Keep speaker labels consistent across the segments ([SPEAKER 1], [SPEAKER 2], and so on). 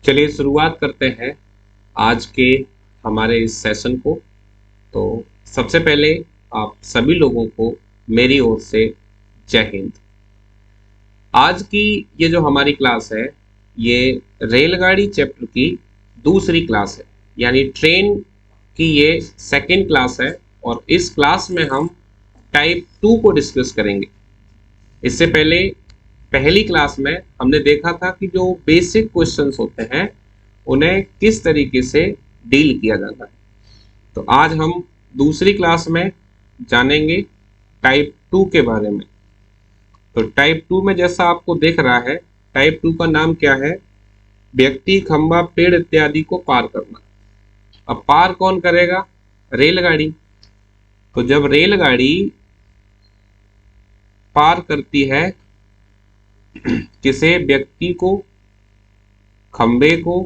[SPEAKER 1] चलिए शुरुआत करते हैं आज के हमारे इस सेशन को। तो सबसे पहले आप सभी लोगों को मेरी ओर से जय हिंद। आज की ये जो हमारी क्लास है ये रेलगाड़ी चैप्टर की दूसरी क्लास है, यानी ट्रेन की ये सेकंड क्लास है। और इस क्लास में हम टाइप 2 को डिस्कस करेंगे। इससे पहले पहली क्लास में हमने देखा था कि जो बेसिक क्वेश्चंस होते हैं उन्हें किस तरीके से डील किया जाता है। तो आज हम दूसरी क्लास में जानेंगे टाइप 2 के बारे में। तो टाइप 2 में जैसा आपको दिख रहा है, टाइप 2 का नाम क्या है? व्यक्ति, खंबा, पेड़ इत्यादि को पार करना। अब पार कौन करेगा? रेलगाड़ी। तो जब रेलगाड़ी पार करती है किसे? व्यक्ति को, खंबे को,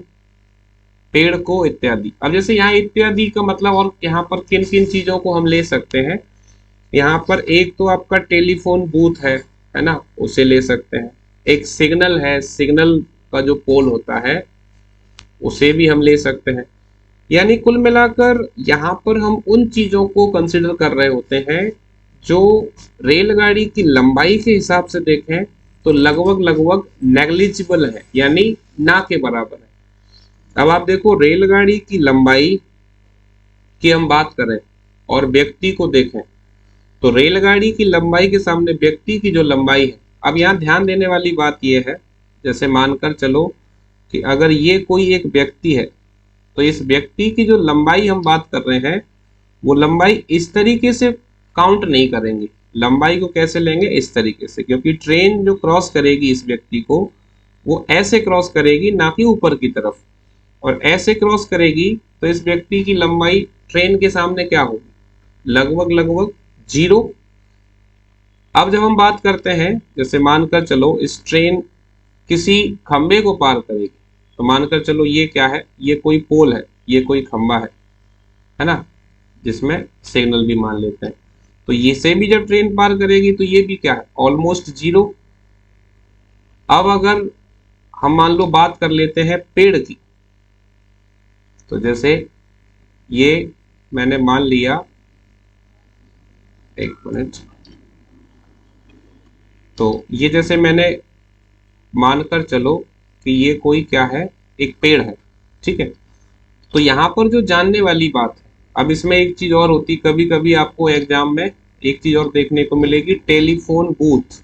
[SPEAKER 1] पेड़ को इत्यादि। अब जैसे यहाँ इत्यादि का मतलब और यहाँ पर किन किन चीजों को हम ले सकते हैं? यहाँ पर एक तो आपका टेलीफोन बूथ है ना, उसे ले सकते हैं। एक सिग्नल है, सिग्नल का जो पोल होता है उसे भी हम ले सकते हैं। यानी कुल मिलाकर यहाँ पर हम उन चीजों को कंसिडर कर रहे होते हैं जो रेलगाड़ी की लंबाई के हिसाब से देखें तो लगभग लगभग नेग्लिजिबल है, यानी ना के बराबर है। अब आप देखो, रेलगाड़ी की लंबाई की हम बात करें और व्यक्ति को देखें तो रेलगाड़ी की लंबाई के सामने व्यक्ति की जो लंबाई है, अब यहाँ ध्यान देने वाली बात यह है, जैसे मानकर चलो कि अगर ये कोई एक व्यक्ति है तो इस व्यक्ति की जो लंबाई हम बात कर रहे हैं वो लंबाई इस तरीके से काउंट नहीं करेंगे। लंबाई को कैसे लेंगे? इस तरीके से, क्योंकि ट्रेन जो क्रॉस करेगी इस व्यक्ति को वो ऐसे क्रॉस करेगी, ना कि ऊपर की तरफ। और ऐसे क्रॉस करेगी तो इस व्यक्ति की लंबाई ट्रेन के सामने क्या होगी? लगभग लगभग जीरो। अब जब हम बात करते हैं, जैसे मानकर चलो इस ट्रेन किसी खंबे को पार करेगी, तो मानकर चलो ये क्या है? ये कोई पोल है, ये कोई खंबा है ना, जिसमें सिग्नल भी मान लेते हैं। तो ये से भी जब ट्रेन पार करेगी तो ये भी क्या है? Almost zero. अब अगर हम मान लो बात कर लेते हैं पेड़ की, तो जैसे ये मैंने मान लिया, एक मिनट, तो ये जैसे मैंने मानकर चलो कि ये कोई क्या है? एक पेड़ है, ठीक है। तो यहाँ पर जो जानने वाली बात है, अब इसमें एक चीज और होती, कभी कभी आपको एग्जाम में एक चीज और देखने को मिलेगी, टेलीफोन बूथ।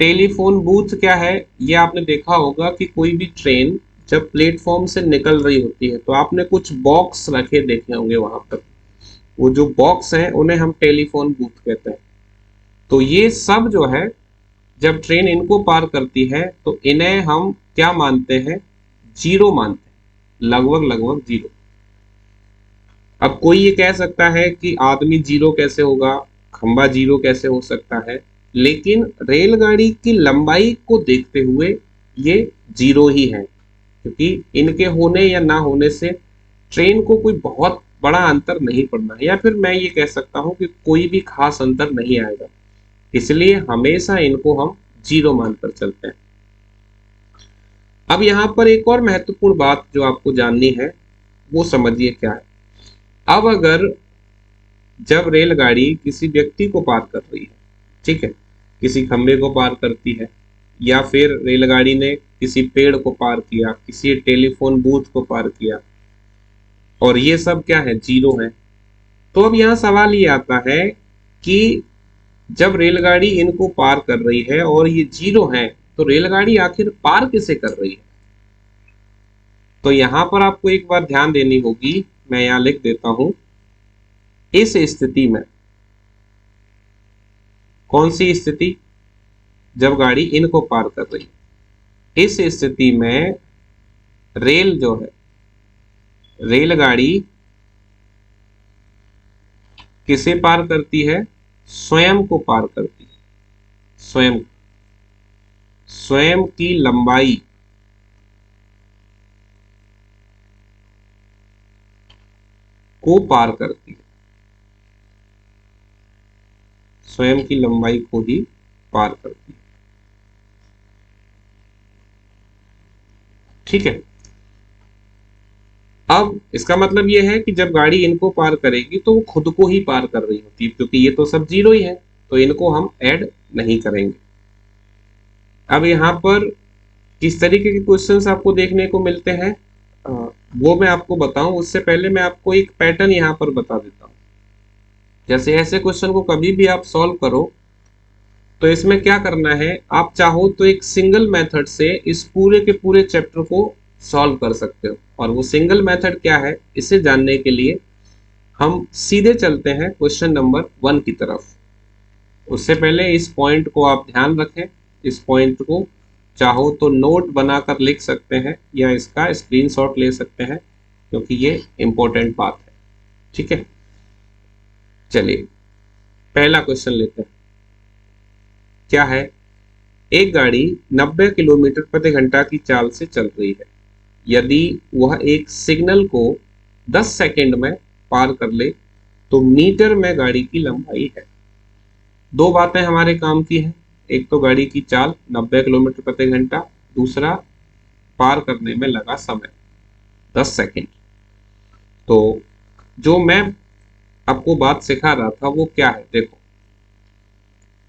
[SPEAKER 1] टेलीफोन बूथ क्या है? ये आपने देखा होगा कि कोई भी ट्रेन जब प्लेटफॉर्म से निकल रही होती है तो आपने कुछ बॉक्स रखे देखे होंगे वहां पर। वो जो बॉक्स हैं उन्हें हम टेलीफोन बूथ कहते हैं। तो ये सब जो है, जब ट्रेन इनको पार करती है तो इन्हें हम क्या मानते हैं? जीरो मानते हैं, लगभग लगभग जीरो। अब कोई ये कह सकता है कि आदमी जीरो कैसे होगा, खंबा जीरो कैसे हो सकता है? लेकिन रेलगाड़ी की लंबाई को देखते हुए ये जीरो ही है, क्योंकि इनके होने या ना होने से ट्रेन को कोई बहुत बड़ा अंतर नहीं पड़ना है, या फिर मैं ये कह सकता हूं कि कोई भी खास अंतर नहीं आएगा। इसलिए हमेशा इनको हम जीरो मानकर चलते हैं। अब यहाँ पर एक और महत्वपूर्ण बात जो आपको जाननी है वो समझिए क्या है। अब अगर जब रेलगाड़ी किसी व्यक्ति को पार कर रही है, ठीक है, किसी खंबे को पार करती है, या फिर रेलगाड़ी ने किसी पेड़ को पार किया, किसी टेलीफोन बूथ को पार किया, और ये सब क्या है? जीरो है। तो अब यहाँ सवाल ये आता है कि जब रेलगाड़ी इनको पार कर रही है और ये जीरो है, तो रेलगाड़ी आखिर पार किसे कर रही है? तो यहां पर आपको एक बार ध्यान देनी होगी, मैं यहां लिख देता हूं। इस स्थिति में, कौन सी स्थिति? जब गाड़ी इनको पार कर रही है, इस स्थिति में रेल जो है, रेलगाड़ी किसे पार करती है? स्वयं को पार करती है। स्वयं, स्वयं की लंबाई को पार करती है, स्वयं की लंबाई को ही पार करती है। ठीक है। अब इसका मतलब ये है कि जब गाड़ी इनको पार करेगी तो वो खुद को ही पार कर रही होती है, क्योंकि ये तो सब जीरो ही है, तो इनको हम ऐड नहीं करेंगे। अब यहाँ पर किस तरीके के क्वेश्चंस आपको देखने को मिलते हैं अ, वो मैं आपको बताऊं, उससे पहले मैं आपको एक पैटर्न यहाँ पर बता देता हूँ। जैसे ऐसे क्वेश्चन को कभी भी आप सॉल्व करो तो इसमें क्या करना है, आप चाहो तो एक सिंगल मेथड से इस पूरे के पूरे चैप्टर को सॉल्व कर सकते हो। और वो सिंगल मेथड क्या है, इसे जानने के लिए हम सीधे चलते हैं क्वेश्चन नंबर 1 की तरफ। उससे पहले इस पॉइंट को आप ध्यान रखें, इस पॉइंट को चाहो तो नोट बनाकर लिख सकते हैं या इसका स्क्रीनशॉट ले सकते हैं, क्योंकि ये इंपॉर्टेंट बात है। ठीक है, चलिए पहला क्वेश्चन लेते हैं। क्या है, एक गाड़ी 90 किलोमीटर प्रति घंटा की चाल से चल रही है। यदि वह एक सिग्नल को 10 सेकंड में पार कर ले तो मीटर में गाड़ी की लंबाई है। दो बातें हमारे काम की हैं, एक तो गाड़ी की चाल 90 किलोमीटर प्रति घंटा, दूसरा पार करने में लगा समय 10 सेकंड। तो जो मैं आपको बात सिखा रहा था वो क्या है, देखो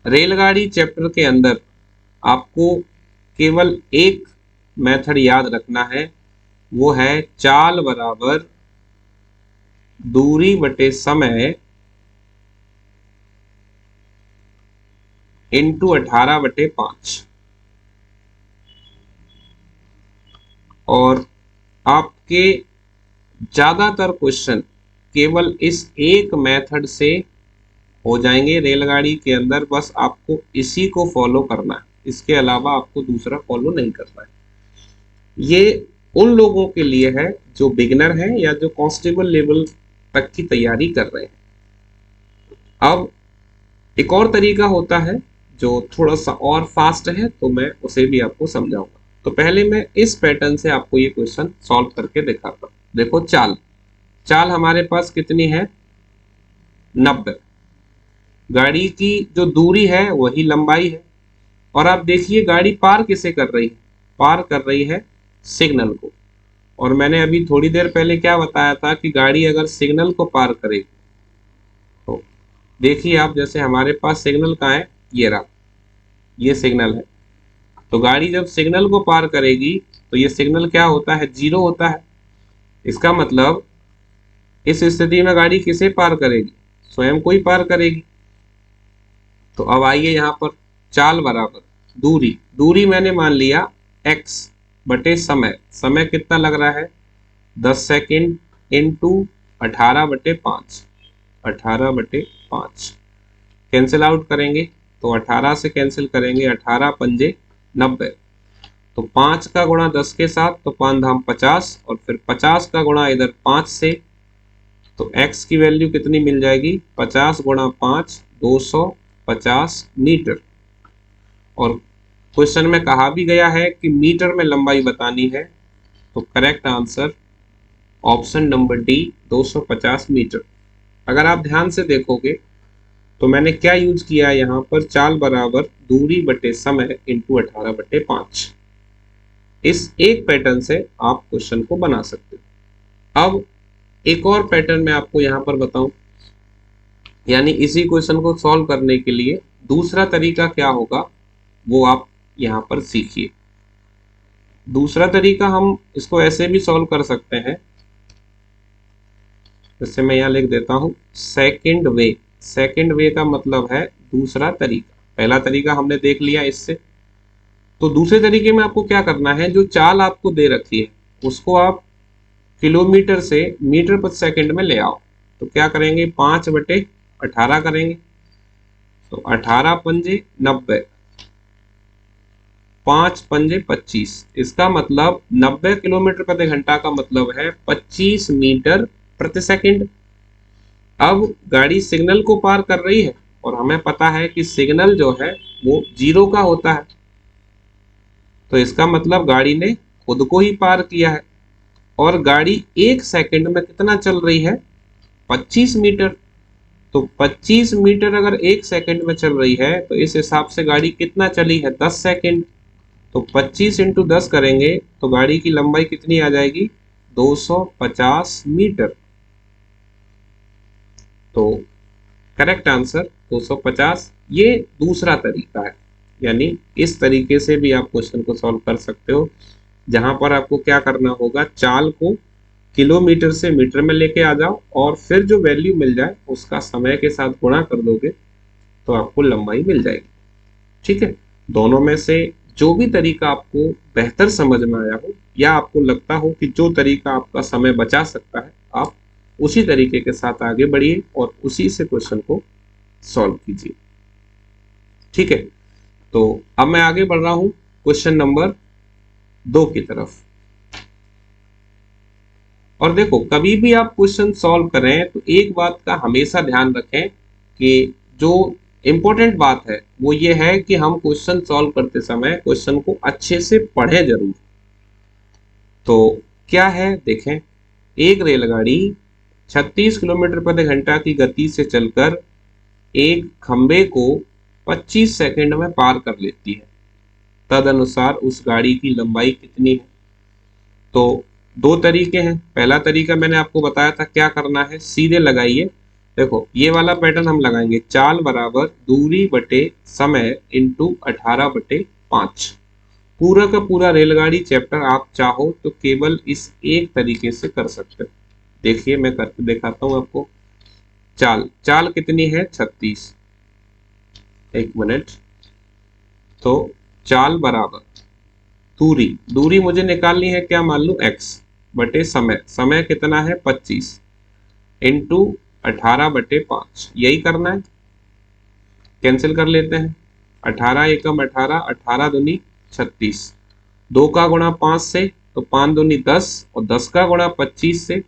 [SPEAKER 1] रेलगाड़ी चैप्टर के अंदर आपको केवल एक मेथड याद रखना है, वो है चाल बराबर दूरी बटे समय इंटू 18/5। और आपके ज्यादातर क्वेश्चन केवल इस एक मेथड से हो जाएंगे रेलगाड़ी के अंदर, बस आपको इसी को फॉलो करना है, इसके अलावा आपको दूसरा फॉलो नहीं करना है। ये उन लोगों के लिए है जो बिगिनर हैं या जो कांस्टेबल लेवल तक की तैयारी कर रहे हैं। अब एक और तरीका होता है जो थोड़ा सा और फास्ट है, तो मैं उसे भी आपको समझाऊंगा। तो पहले मैं इस पैटर्न से आपको ये क्वेश्चन सॉल्व करके दिखाता हूँ। देखो चाल चाल हमारे पास कितनी है, 90। गाड़ी की जो दूरी है वही लंबाई है। और आप देखिए गाड़ी पार किसे कर रही है, पार कर रही है सिग्नल को। और मैंने अभी थोड़ी देर पहले क्या बताया था कि गाड़ी अगर सिग्नल को पार करेगी तो देखिए आप, जैसे हमारे पास सिग्नल कहाँ है, ये रहा, ये सिग्नल है। तो गाड़ी जब सिग्नल को पार करेगी तो ये सिग्नल क्या होता है, जीरो होता है। इसका मतलब इस स्थिति में गाड़ी किसे पार करेगी, स्वयं को ही पार करेगी। तो अब आइए यहाँ पर चाल बराबर दूरी, दूरी मैंने मान लिया x बटे समय, समय कितना लग रहा है 10 सेकेंड इंटू 18/5, 18/5 कैंसिल आउट करेंगे तो 18 से कैंसिल करेंगे, 18 पंजे 90। तो 5 का गुणा 10 के साथ तो 5 धाम 50, और फिर 50 का गुणा इधर 5 से, तो x की वैल्यू कितनी मिल जाएगी, 50 गुणा 5 250 मीटर। और क्वेश्चन में कहा भी गया है कि मीटर में लंबाई बतानी है, तो correct answer option number D 250 metre. अगर आप ध्यान से देखोगे तो मैंने क्या यूज किया है यहाँ पर, चाल बराबर दूरी बटे समय इंटू 18/5। इस एक पैटर्न से आप क्वेश्चन को बना सकते हो। अब एक और पैटर्न मैं आपको यहाँ पर बताऊं, यानी इसी क्वेश्चन को सॉल्व करने के लिए दूसरा तरीका क्या होगा वो आप यहाँ पर सीखिए। दूसरा तरीका हम इसको ऐसे भी सॉल्व कर सकते हैं, जैसे मैं यहाँ लिख देता हूँ सेकंड वे। सेकंड वे का मतलब है दूसरा तरीका। पहला तरीका हमने देख लिया इससे, तो दूसरे तरीके में आपको क्या करना है, जो चाल आपको दे रखी है उसको आप किलोमीटर से मीटर प्रति सेकंड में ले आओ। तो क्या करेंगे, 5/18 करेंगे, तो 18 पंजे 90, 5 पंजे 25। इसका मतलब 90 किलोमीटर प्रति घंटा का मतलब है 25 मीटर प्रति सेकंड। अब गाड़ी सिग्नल को पार कर रही है और हमें पता है कि सिग्नल जो है वो जीरो का होता है, तो इसका मतलब गाड़ी ने खुद को ही पार किया है। और गाड़ी 1 सेकंड में कितना चल रही है, 25 मीटर। तो 25 मीटर अगर 1 सेकंड में चल रही है तो इस हिसाब से गाड़ी कितना चली है, 10 सेकंड। तो 25 इंटू 10 करेंगे तो गाड़ी की लंबाई कितनी आ जाएगी, 250 मीटर। तो करेक्ट आंसर 250। ये दूसरा तरीका है, यानी इस तरीके से भी आप क्वेश्चन को सॉल्व कर सकते हो, जहां पर आपको क्या करना होगा, चाल को किलोमीटर से मीटर में लेके आ जाओ और फिर जो वैल्यू मिल जाए उसका समय के साथ गुणा कर दोगे तो आपको लंबाई मिल जाएगी। ठीक है, दोनों में से जो भी तरीका आपको बेहतर समझ में आया हो या आपको लगता हो कि जो तरीका आपका समय बचा सकता है, आप उसी तरीके के साथ आगे बढ़िए और उसी से क्वेश्चन को सॉल्व कीजिए। ठीक है, तो अब मैं आगे बढ़ रहा हूं क्वेश्चन नंबर 2 की तरफ। और देखो, कभी भी आप क्वेश्चन सॉल्व करें तो एक बात का हमेशा ध्यान रखें कि जो इंपॉर्टेंट बात है वो ये है कि हम क्वेश्चन सॉल्व करते समय क्वेश्चन को अच्छे से पढ़ें जरूर। तो क्या है देखें, एक रेलगाड़ी 36 किलोमीटर प्रति घंटा की गति से चलकर एक खंबे को 25 सेकंड में पार कर लेती है, तदनुसार उस गाड़ी की लंबाई कितनी है। तो दो तरीके हैं। पहला तरीका मैंने आपको बताया था, क्या करना है, सीधे लगाइए। देखो ये वाला पैटर्न हम लगाएंगे, चाल बराबर दूरी बटे समय इंटू 18/5। पूरा का पूरा रेलगाड़ी चैप्टर आप चाहो तो केवल इस एक तरीके से कर सकते हो। देखिए मैं करके दिखाता हूं आपको। चाल चाल कितनी है, 36। एक मिनट। तो चाल बराबर दूरी, दूरी मुझे निकालनी है, क्या मान लूं x, बटे समय, समय कितना है 25, इंटू 18/5। यही करना है, कैंसिल कर लेते हैं। 18 एकम 18, 18 दूनी 36, 2 का गुणा 5 से तो 5 दूनी 10 और 10 का गुणा 25 से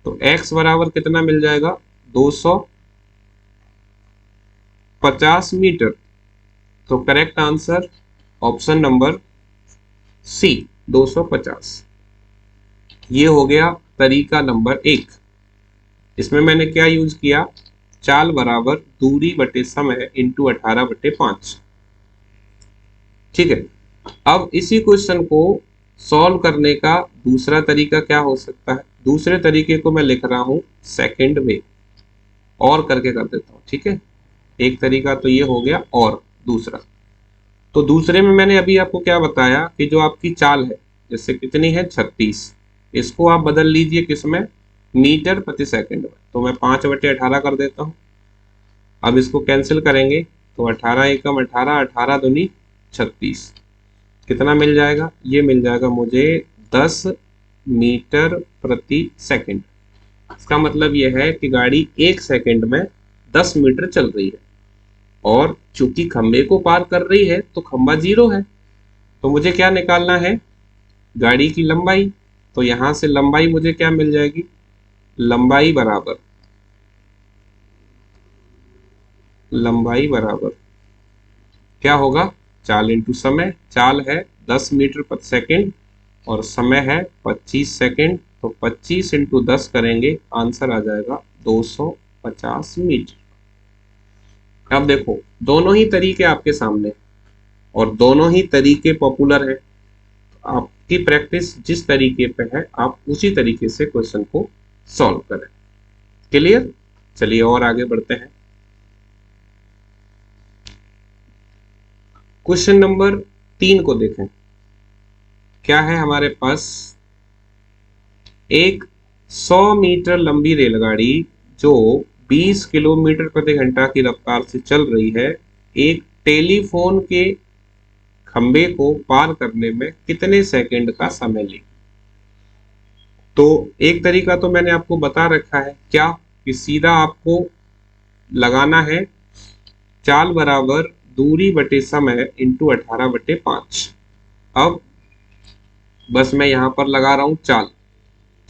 [SPEAKER 1] तो x बराबर कितना मिल जाएगा, 250 मीटर। तो correct answer option number C, 250। ये हो गया तरीका नंबर 1। इसमें मैंने क्या यूज किया, चाल बराबर दूरी बटे समय इंटू 18/5। ठीक है, अब इसी क्वेश्चन को सॉल्व करने का दूसरा तरीका क्या हो सकता है। दूसरे तरीके को मैं लिख रहा हूं सेकंड वे, और करके कर देता हूं। ठीक है, एक तरीका तो ये हो गया, और दूसरा, तो दूसरे में मैंने अभी आपको क्या बताया कि जो आपकी चाल है, जैसे कितनी है 36, इसको आप बदल लीजिए किसमें, मीटर प्रति सेकंड में। तो मैं 5/18 कर देता हूं। अब इसको कैंसिल करेंगे तो 18 एकम 18, 18 दूनी 36, कितना मिल जाएगा, ये मिल जाएगा मुझे 10 मीटर प्रति सेकंड। इसका मतलब यह है कि गाड़ी 1 सेकंड में 10 मीटर चल रही है, और चूंकि खंबे को पार कर रही है तो खंबा 0 है, तो मुझे क्या निकालना है, गाड़ी की लंबाई। तो यहां से लंबाई मुझे क्या मिल जाएगी, लंबाई बराबर, लंबाई बराबर क्या होगा, चाल इंटू समय। चाल है 10 मीटर प्रति सेकंड और समय है 25 सेकंड, तो 25 इंटू 10 करेंगे, आंसर आ जाएगा 250 मीटर। अब देखो, दोनों ही तरीके आपके सामने और दोनों ही तरीके पॉपुलर है। आपकी प्रैक्टिस जिस तरीके पे है आप उसी तरीके से क्वेश्चन को सॉल्व करें। क्लियर, चलिए और आगे बढ़ते हैं। क्वेश्चन नंबर 3 को देखें। क्या है हमारे पास, एक 100 मीटर लंबी रेलगाड़ी जो 20 किलोमीटर प्रति घंटा की रफ्तार से चल रही है, एक टेलीफोन के खंबे को पार करने में कितने सेकंड का समय लेगी। तो एक तरीका तो मैंने आपको बता रखा है, क्या कि सीधा आपको लगाना है चाल बराबर दूरी बटे समय इंटू 18/5। अब बस मैं यहां पर लगा रहा हूं चाल।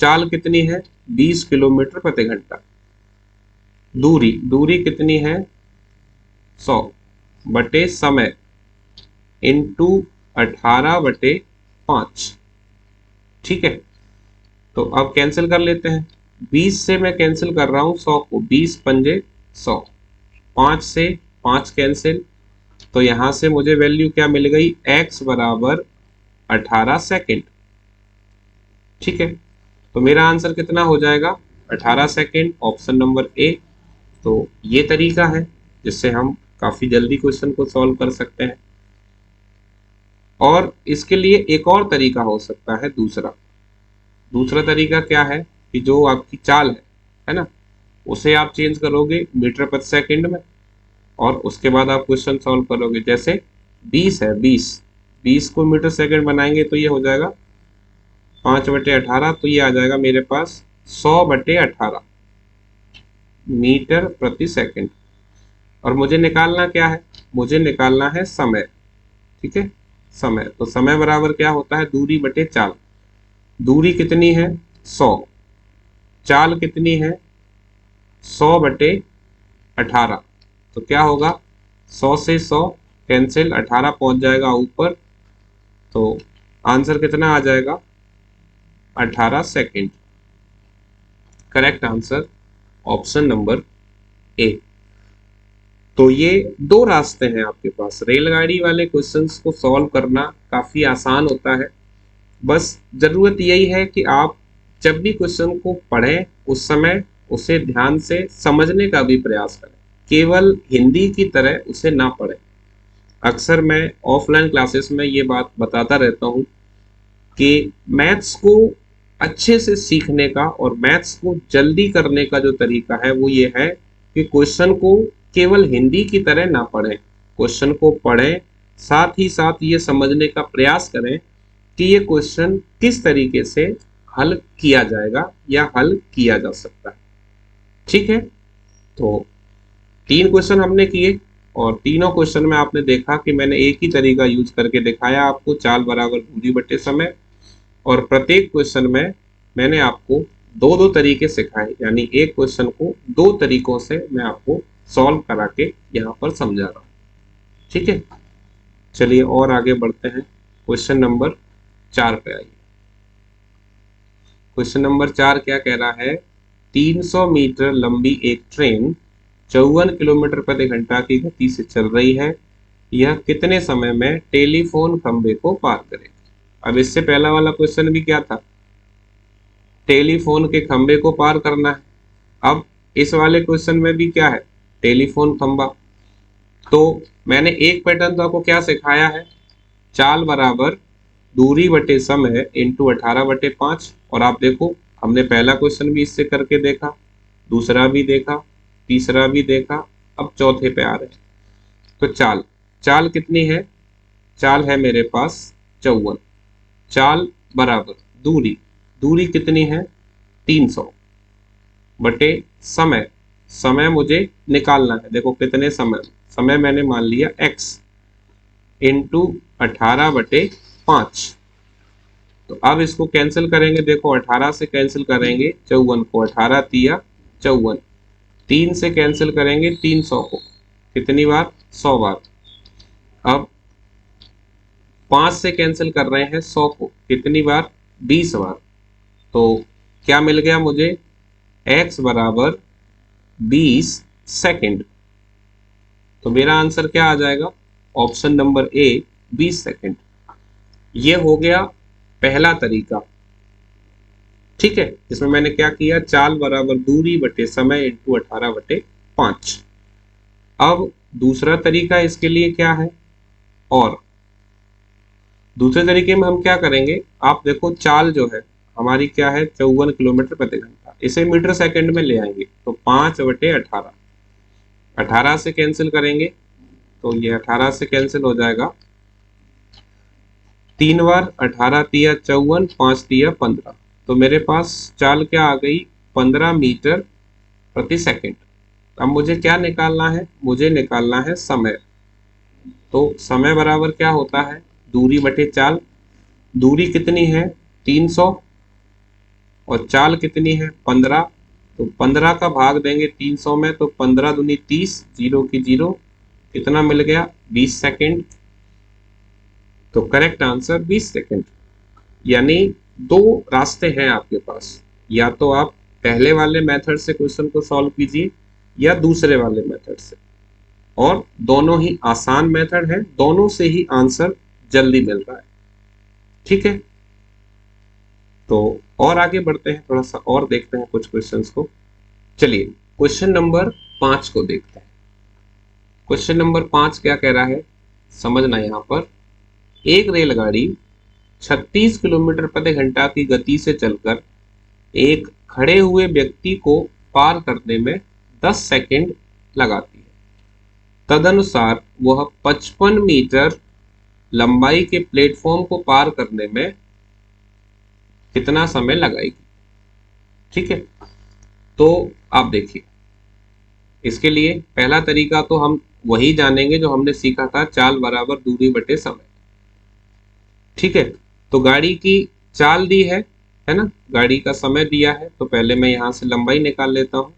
[SPEAKER 1] चाल कितनी है, 20 किलोमीटर प्रति घंटा। दूरी, दूरी कितनी है, 100 बटे समय इंटू 18/5। ठीक है, तो अब कैंसिल कर लेते हैं। 20 से मैं कैंसिल कर रहा हूं 100 को, 20 पंजे 100, 5 से 5 कैंसिल, तो यहां से मुझे वैल्यू क्या मिल गई, x बराबर 18 सेकेंड। ठीक है, तो मेरा आंसर कितना हो जाएगा, 18 सेकेंड, ऑप्शन नंबर ए। तो ये तरीका है जिससे हम काफी जल्दी क्वेश्चन को सॉल्व कर सकते हैं। और इसके लिए एक और तरीका हो सकता है, दूसरा तरीका क्या है कि जो आपकी चाल है ना, उसे आप चेंज करोगे मीटर प्रति सेकंड में, और उसके बाद आप क्वेश्चन सॉल्व करोगे। जैसे 20 है, 20 को मीटर सेकंड बनाएंगे तो ये हो जाएगा 5/18, तो ये आ जाएगा मेरे पास 100/18 मीटर प्रति सेकंड। और मुझे निकालना क्या है, मुझे निकालना है समय। ठीक है, समय, तो समय बराबर क्या होता है, दूरी बटे चाल। दूरी कितनी है, 100, चाल कितनी है, 100/18, तो क्या होगा, 100 से 100 कैंसिल, 18 पहुंच जाएगा ऊपर, तो आंसर कितना आ जाएगा, 18 second. Correct answer option number A. तो ये दो रास्ते हैं आपके पास, रेलगाड़ी वाले क्वेश्चंस को सॉल्व करना काफी आसान होता है। बस जरूरत यही है कि आप जब भी क्वेश्चन को पढ़ें उस समय उसे ध्यान से समझने का भी प्रयास करें, केवल हिंदी की तरह उसे ना पढ़ें। अक्सर मैं ऑफलाइन क्लासेस में ये बात बताता रहता हूँ कि मैथ्स को अच्छे से सीखने का और मैथ्स को जल्दी करने का जो तरीका है वो ये है कि क्वेश्चन को केवल हिंदी की तरह ना पढ़ें, क्वेश्चन को पढ़ें, साथ ही साथ ये समझने का प्रयास करें कि ये क्वेश्चन किस तरीके से हल किया जाएगा या हल किया जा सकता है। ठीक है, तो 3 क्वेश्चन हमने किए और तीनों क्वेश्चन में आपने देखा कि मैंने एक ही तरीका यूज करके दिखाया आपको, चाल बराबर दूरी बटे समय। और प्रत्येक क्वेश्चन में मैंने आपको दो दो तरीके सिखाए, यानी एक क्वेश्चन को 2 तरीकों से मैं आपको सॉल्व करा के यहाँ पर समझा रहा हूँ। ठीक है, चलिए और आगे बढ़ते हैं, क्वेश्चन नंबर 4 पे आइए। क्वेश्चन नंबर 4 क्या कह रहा है, 300 मीटर लंबी एक ट्रेन 54 किलोमीटर प्रति घंटा की गति से चल रही है, यह कितने समय में टेलीफोन खंबे को पार करेगी। अब इससे पहला वाला क्वेश्चन भी क्या था, टेलीफोन के खंबे को पार करना है। अब इस वाले क्वेश्चन में भी क्या है, टेलीफोन खंबा। तो मैंने एक पैटर्न तो आपको क्या सिखाया है, चाल बराबर दूरी बटे समय इंटू 18/5। और आप देखो हमने पहला क्वेश्चन भी इससे करके देखा, दूसरा भी देखा, तीसरा भी देखा, अब चौथे पे आ रहे हैं। तो चाल कितनी है, चाल है मेरे पास 54, चाल बराबर दूरी कितनी है 300 बटे समय मुझे निकालना है। देखो कितने समय मैंने मान लिया x इंटू 18/5। तो अब इसको कैंसिल करेंगे, देखो 18 से कैंसिल करेंगे 54 को, 18 तिया 54, 3 से कैंसिल करेंगे 300 को, कितनी बार, 100 बार। अब 5 से कैंसिल कर रहे हैं 100 को, कितनी बार, 20 बार। तो क्या मिल गया मुझे, x बराबर 20 सेकेंड। तो मेरा आंसर क्या आ जाएगा, ऑप्शन नंबर ए 20 सेकेंड। ये हो गया पहला तरीका। ठीक है, इसमें मैंने क्या किया, चाल बराबर दूरी बटे समय इंटू 18/5। अब दूसरा तरीका इसके लिए क्या है, और दूसरे तरीके में हम क्या करेंगे, आप देखो चाल जो है हमारी क्या है 54 किलोमीटर प्रति घंटा, इसे मीटर सेकंड में ले आएंगे तो 5/18, 18 से कैंसिल करेंगे तो ये 18 से कैंसिल हो जाएगा 3 बार, 18 तिया 54, 5 तिया 15, तो मेरे पास चाल क्या आ गई, 15 मीटर प्रति सेकंड। अब मुझे क्या निकालना है, मुझे निकालना है समय। तो समय बराबर क्या होता है, दूरी बटे चाल। दूरी कितनी है 300 और चाल कितनी है 15, तो 15 का भाग देंगे 300 में, तो 15 दूनी 30, 0 की 0, कितना मिल गया 20 सेकेंड। तो करेक्ट आंसर 20 सेकेंड। यानी 2 रास्ते हैं आपके पास, या तो आप पहले वाले मेथड से क्वेश्चन को सॉल्व कीजिए या दूसरे वाले मेथड से। और दोनों ही आसान मेथड है, दोनों से ही आंसर जल्दी मिल रहा है। ठीक है, तो और आगे बढ़ते हैं, थोड़ा सा और देखते हैं कुछ क्वेश्चंस को। चलिए क्वेश्चन नंबर 5 को देखते हैं। क्वेश्चन नंबर 5 क्या कह रहा है, समझना। यहाँ पर एक रेलगाड़ी 36 किलोमीटर प्रति घंटा की गति से चलकर एक खड़े हुए व्यक्ति को पार करने में 10 सेकंड लगाती है। तदनुसार वह 55 मीटर लंबाई के प्लेटफॉर्म को पार करने में कितना समय लगाएगी। ठीक है, तो आप देखिए, इसके लिए पहला तरीका तो हम वही जानेंगे जो हमने सीखा था, चाल बराबर दूरी बटे समय। ठीक है, तो गाड़ी की चाल दी है ना, गाड़ी का समय दिया है, तो पहले मैं यहां से लंबाई निकाल लेता हूं।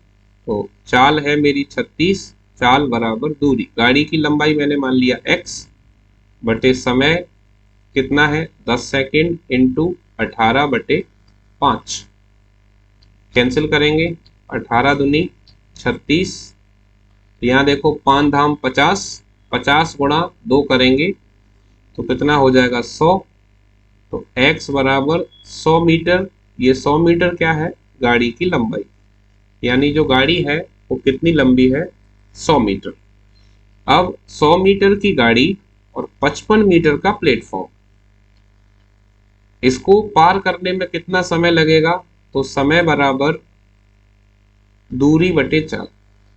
[SPEAKER 1] तो चाल है मेरी 36, चाल बराबर दूरी, गाड़ी की लंबाई मैंने मान लिया x बटे समय कितना है 10 सेकेंड इंटू 18 बटे 5। कैंसिल करेंगे, 18 दूनी 36, यहाँ देखो 5 धाम 50, 50 गुणा 2 करेंगे तो कितना हो जाएगा 100। तो x बराबर 100 मीटर, ये 100 मीटर क्या है, गाड़ी की लंबाई, यानी जो गाड़ी है वो कितनी लंबी है 100 मीटर। अब 100 मीटर की गाड़ी और 55 मीटर का प्लेटफॉर्म, इसको पार करने में कितना समय लगेगा, तो समय बराबर दूरी बटे चाल।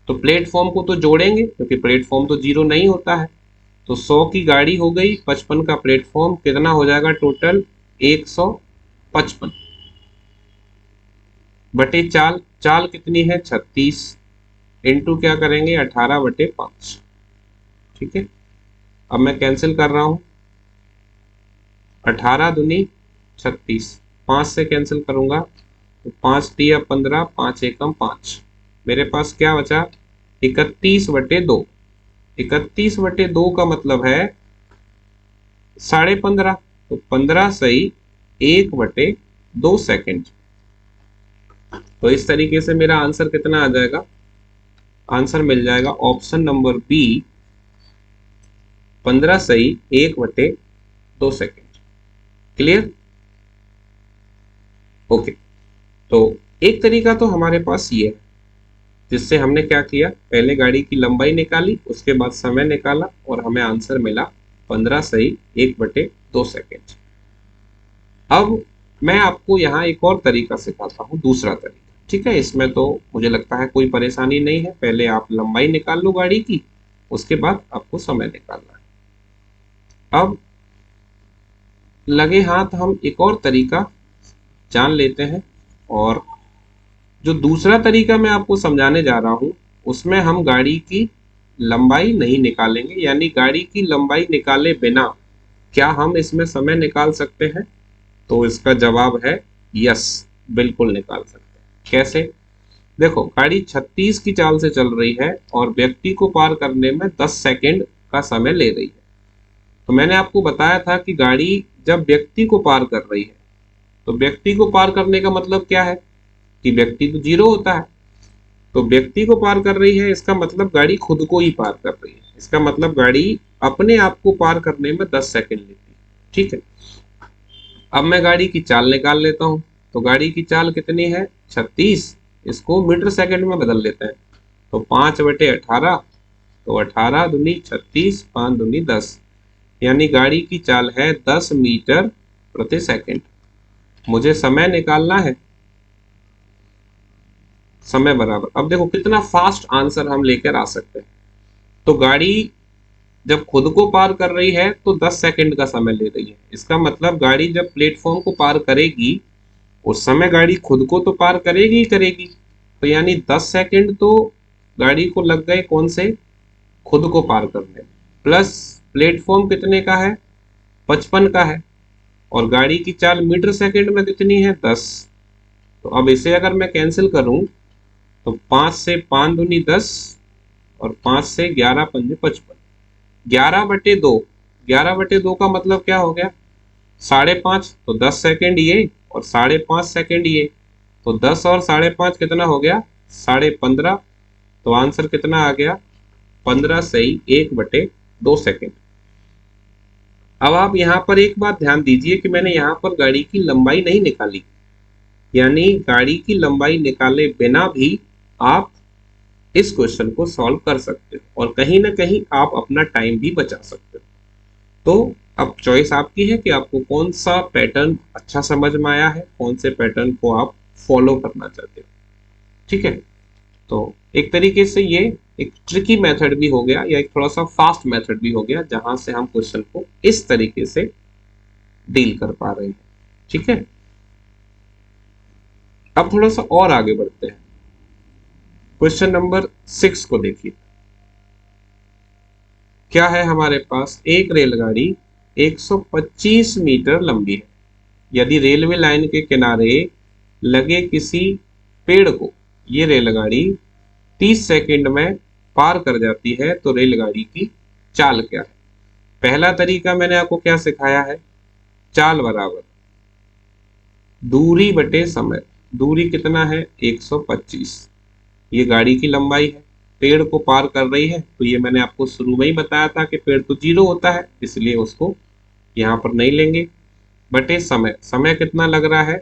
[SPEAKER 1] तो प्लेटफॉर्म को तो जोड़ेंगे क्योंकि प्लेटफॉर्म तो 0 नहीं होता है, तो 100 की गाड़ी हो गई, 55 का प्लेटफॉर्म, कितना हो जाएगा टोटल 155 बटे चाल, चाल कितनी है 36 इंटू क्या करेंगे 18 बटे 5। ठीक है, अब मैं कैंसिल कर रहा हूं, 18 दूनी 36, 5 से कैंसिल करूंगा तो 5 दिया 15, 5 एकम 5, मेरे पास क्या बचा 31 बटे 2। 31 बटे 2 का मतलब है 15.5, तो 15 सही 1 बटे 2 सेकेंड। तो इस तरीके से मेरा आंसर कितना आ जाएगा, आंसर मिल जाएगा ऑप्शन नंबर बी, 15 सही 1 बटे 2 सेकेंड। क्लियर? ओके, तो एक तरीका तो हमारे पास ये है जिससे हमने क्या किया, पहले गाड़ी की लंबाई निकाली, उसके बाद समय निकाला और हमें आंसर मिला 15 सही 1 बटे 2 सेकेंड। अब मैं आपको यहाँ एक और तरीका सिखाता हूँ, दूसरा तरीका। ठीक है, इसमें तो मुझे लगता है कोई परेशानी नहीं है, पहले आप लंबाई निकाल लो गाड़ी की, उसके बाद आपको समय निकालना है। अब लगे हाथ हम एक और तरीका जान लेते हैं, और जो दूसरा तरीका मैं आपको समझाने जा रहा हूं उसमें हम गाड़ी की लंबाई नहीं निकालेंगे, यानी गाड़ी की लंबाई निकाले बिना क्या हम इसमें समय निकाल सकते हैं, तो इसका जवाब है यस, बिल्कुल निकाल सकते हैं। कैसे? देखो, गाड़ी 36 की चाल से चल रही है और व्यक्ति को पार करने में 10 सेकेंड का समय ले रही है। तो मैंने आपको बताया था कि गाड़ी जब व्यक्ति को पार कर रही है, तो व्यक्ति को पार करने का मतलब क्या है कि व्यक्ति तो 0 होता है, तो व्यक्ति को पार कर रही है, इसका मतलब गाड़ी खुद को ही पार कर रही है, इसका मतलब गाड़ी अपने आप को पार करने में 10 सेकेंड लेती है। ठीक है, अब मैं गाड़ी की चाल निकाल लेता हूं, तो गाड़ी की चाल कितनी है 36, इसको मीटर सेकेंड में बदल लेते हैं, तो 5 बटे 18, तो 18 दूनी 36, 5 दूनी 10, यानी गाड़ी की चाल है 10 मीटर प्रति सेकेंड। मुझे समय निकालना है, समय बराबर, अब देखो कितना फास्ट आंसर हम लेकर आ सकते हैं। तो गाड़ी जब खुद को पार कर रही है तो 10 सेकंड का समय ले रही है, इसका मतलब गाड़ी जब प्लेटफॉर्म को पार करेगी उस समय गाड़ी खुद को तो पार करेगी ही करेगी, तो यानी 10 सेकंड तो गाड़ी को लग गए कौन से, खुद को पार करने, प्लस प्लेटफॉर्म कितने का है 55 का है, और गाड़ी की चाल मीटर सेकंड में कितनी है 10। तो अब इसे अगर मैं कैंसिल करूं तो 5 से 5 दूनी 10 और 5 से 11 पंजे 55, 11 बटे 2, 11 बटे 2 का मतलब क्या हो गया 5.5, तो 10 सेकेंड ये और 5.5 सेकेंड ये, तो 10 और 5.5 कितना हो गया 15.5, तो आंसर कितना आ गया 15 सही 1/2 सेकेंड। अब आप यहाँ पर एक बात ध्यान दीजिए कि मैंने यहाँ पर गाड़ी की लंबाई नहीं निकाली, यानी गाड़ी की लंबाई निकाले बिना भी आप इस क्वेश्चन को सॉल्व कर सकते हो और कहीं ना कहीं आप अपना टाइम भी बचा सकते हो। तो अब चॉइस आपकी है कि आपको कौन सा पैटर्न अच्छा समझ में आया है, कौन से पैटर्न को आप फॉलो करना चाहते हो। ठीक है, तो एक तरीके से ये एक ट्रिकी मेथड भी हो गया या एक थोड़ा सा फास्ट मेथड भी हो गया, जहां से हम क्वेश्चन को इस तरीके से डील कर पा रहे हैं। ठीक है, अब थोड़ा सा और आगे बढ़ते हैं। क्वेश्चन नंबर 6 को देखिए, क्या है हमारे पास। एक रेलगाड़ी 125 मीटर लंबी है। यदि रेलवे लाइन के किनारे लगे किसी पेड़ को ये रेलगाड़ी 30 सेकंड में पार कर जाती है तो रेलगाड़ी की चाल क्या है। पहला तरीका मैंने आपको क्या सिखाया है, चाल बराबर दूरी बटे समय। दूरी कितना है 125, ये गाड़ी की लंबाई है, पेड़ को पार कर रही है, तो ये मैंने आपको शुरू में ही बताया था कि पेड़ तो 0 होता है, इसलिए उसको यहाँ पर नहीं लेंगे। बटे समय, समय कितना लग रहा है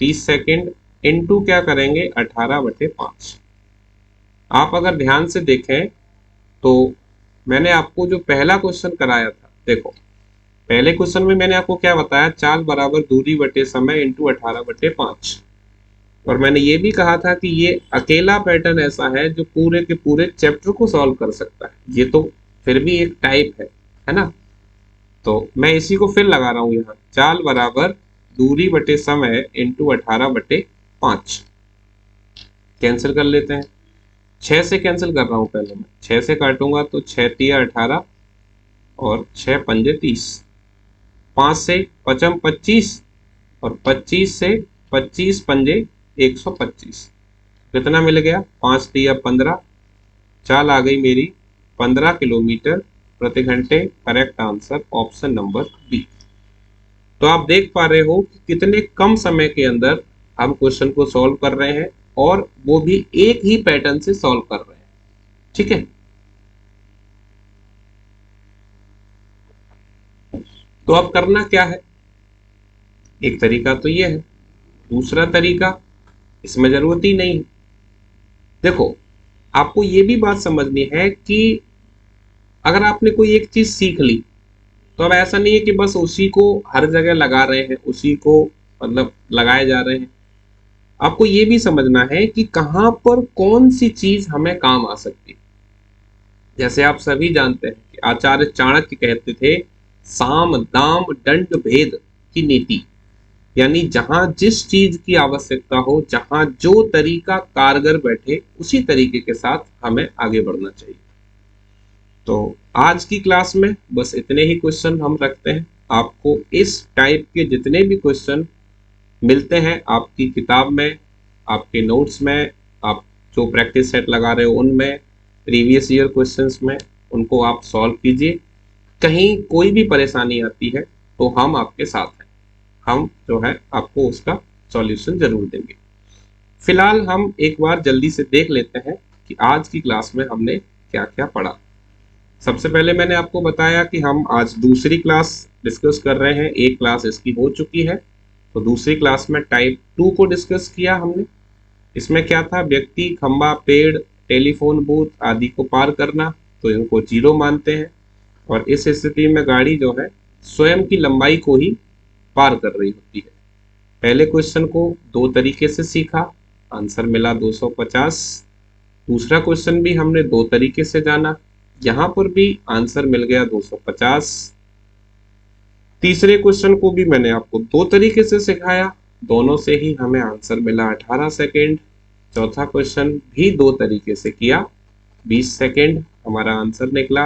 [SPEAKER 1] 30 सेकंड, इनटू क्या करेंगे 18/5। आप अगर ध्यान से देखें तो मैंने आपको जो पहला क्वेश्चन कराया था, देखो पहले क्वेश्चन में मैंने आपको क्या बताया, चाल बराबर दूरी बटे समय इंटू 18/5। और मैंने ये भी कहा था कि ये अकेला पैटर्न ऐसा है जो पूरे के पूरे चैप्टर को सॉल्व कर सकता है। ये तो फिर भी एक टाइप है ना। तो मैं इसी को फिर लगा रहा हूं यहाँ, चाल बराबर दूरी बटे समय इंटू 18/5। कैंसिल कर लेते हैं, 6 से कैंसिल कर रहा हूं पहले मैं, 6 से काटूंगा तो 6 तिया 18 और 6 पंजे 30, 5 से 5 25 और 25 से 25 पंजे 125। कितना मिल गया 5 तिया 15, चाल आ गई मेरी 15 किलोमीटर प्रति घंटे। Correct answer option number B. तो आप देख पा रहे हो कि कितने कम समय के अंदर हम क्वेश्चन को सॉल्व कर रहे हैं और वो भी एक ही पैटर्न से सॉल्व कर रहे हैं। ठीक है, तो अब करना क्या है, एक तरीका तो ये है, दूसरा तरीका इसमें जरूरत ही नहीं है। देखो आपको ये भी बात समझनी है कि अगर आपने कोई एक चीज सीख ली तो अब ऐसा नहीं है कि बस उसी को हर जगह लगा रहे हैं, उसी को मतलब लगाए जा रहे हैं। आपको ये भी समझना है कि कहां पर कौन सी चीज हमें काम आ सकती है। जैसे आप सभी जानते हैं कि आचार्य चाणक्य कहते थे, साम दाम दंड भेद की नीति, यानी जहां जिस चीज की आवश्यकता हो, जहां जो तरीका कारगर बैठे, उसी तरीके के साथ हमें आगे बढ़ना चाहिए। तो आज की क्लास में बस इतने ही क्वेश्चन हम रखते हैं। आपको इस टाइप के जितने भी क्वेश्चन मिलते हैं आपकी किताब में, आपके नोट्स में, आप जो प्रैक्टिस सेट लगा रहे हो उनमें, प्रीवियस ईयर क्वेश्चंस में, उनको आप सॉल्व कीजिए। कहीं कोई भी परेशानी आती है तो हम आपके साथ हैं, हम जो है आपको उसका सॉल्यूशन जरूर देंगे। फिलहाल हम एक बार जल्दी से देख लेते हैं कि आज की क्लास में हमने क्या क्या पढ़ा। सबसे पहले मैंने आपको बताया कि हम आज दूसरी क्लास डिस्कस कर रहे हैं, एक क्लास इसकी हो चुकी है। तो दूसरी क्लास में टाइप 2 को डिस्कस किया हमने। इसमें क्या था, व्यक्ति, खंबा, पेड़, टेलीफोन बूथ आदि को पार करना, तो इनको 0 मानते हैं। और इस स्थिति में गाड़ी जो है स्वयं की लंबाई को ही पार कर रही होती है। पहले क्वेश्चन को 2 तरीके से सीखा, आंसर मिला 250। दूसरा क्वेश्चन भी हमने 2 तरीके से जाना, यहां पर भी आंसर मिल गया 250। तीसरे क्वेश्चन को भी मैंने आपको 2 तरीके से सिखाया, दोनों से ही हमें आंसर मिला 18 सेकेंड। चौथा क्वेश्चन भी 2 तरीके से किया, 20 सेकेंड हमारा आंसर निकला।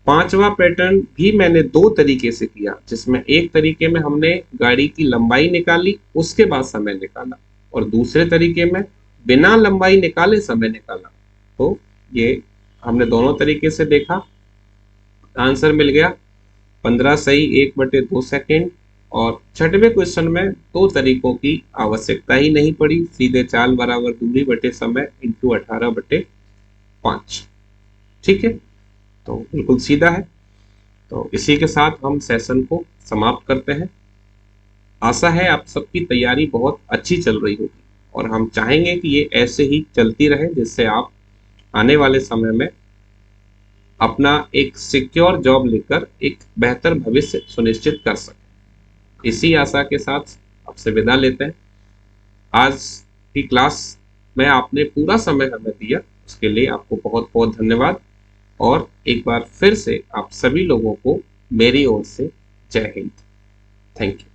[SPEAKER 1] पांचवा पैटर्न भी मैंने 2 तरीके से किया, जिसमें एक तरीके में हमने गाड़ी की लंबाई निकाली, उसके बाद समय निकाला, और दूसरे तरीके में बिना लंबाई निकाले समय निकाला। तो ये हमने दोनों तरीके से देखा, आंसर मिल गया 15 सही 1/2 सेकेंड। और छठवें क्वेश्चन में 2 तरीकों की आवश्यकता ही नहीं पड़ी, सीधे चाल बराबर दूरी बटे समय इंटू 18/5। ठीक है, तो बिल्कुल सीधा है। तो इसी के साथ हम सेशन को समाप्त करते हैं। आशा है आप सबकी तैयारी बहुत अच्छी चल रही होगी और हम चाहेंगे कि ये ऐसे ही चलती रहे, जिससे आप आने वाले समय में अपना एक सिक्योर जॉब लेकर एक बेहतर भविष्य सुनिश्चित कर सकें। इसी आशा के साथ आपसे विदा लेते हैं। आज की क्लास में आपने पूरा समय हमें दिया, उसके लिए आपको बहुत बहुत धन्यवाद। और एक बार फिर से आप सभी लोगों को मेरी ओर से जय हिंद। Thank you.